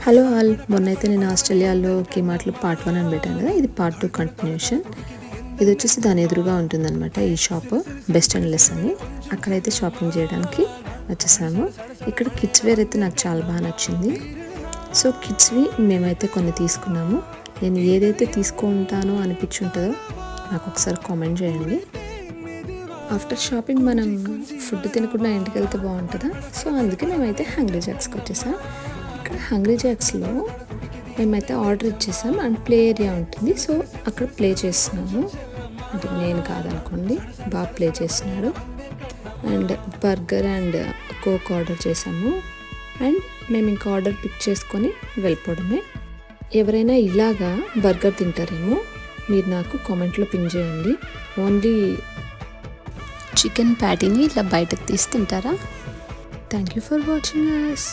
Hello all, మొన్నైతే నేను ఆస్ట్రేలియాలో కీమార్ట్లో part 1 అని పెట్టాను కదా, ఇది పార్ట్ 2 కంటిన్యూషన్. ఇది వచ్చేసి దాని ఎదురుగా ఉంటుందన్నమాట ఈ షాప్, బెస్ట్ అండ్ లెస్ అని. అక్కడైతే షాపింగ్ చేయడానికి వచ్చేసాము. ఇక్కడ కిడ్స్ వేర్ అయితే నాకు చాలా బాగా నచ్చింది. సో కిడ్స్వి మేమైతే కొన్ని తీసుకున్నాము. నేను ఏదైతే తీసుకుంటానో అనిపించుంటుందో నాకు ఒకసారి కామెంట్ చేయండి. ఆఫ్టర్ షాపింగ్ మనం ఫుడ్ తినకుండా ఇంటికి వెళ్తే బాగుంటుందా? సో అందుకే మేమైతే హంగ్రీ జాక్స్కి వచ్చేసాం. ఇక్కడ హంగ్రీ జాక్స్లో మేమైతే ఆర్డర్ ఇచ్చేసాం అండ్ ప్లే ఏరియా ఉంటుంది. సో అక్కడ ప్లే చేస్తున్నాము. అంటే నేను కాదనుకోండి, బాగా ప్లే చేస్తున్నాడు. And burger and coke order చేసాము. అండ్ మేము ఇంకా ఆర్డర్ పిక్ చేసుకొని వెళ్ళిపోవడమే. ఎవరైనా ఇలాగా బర్గర్ తింటారేమో మీరు నాకు కామెంట్లో పిన్ చేయండి. ఓన్లీ చికెన్ ప్యాటీని ఇలా బయటకు తీసి తింటారా? Thank you for watching us.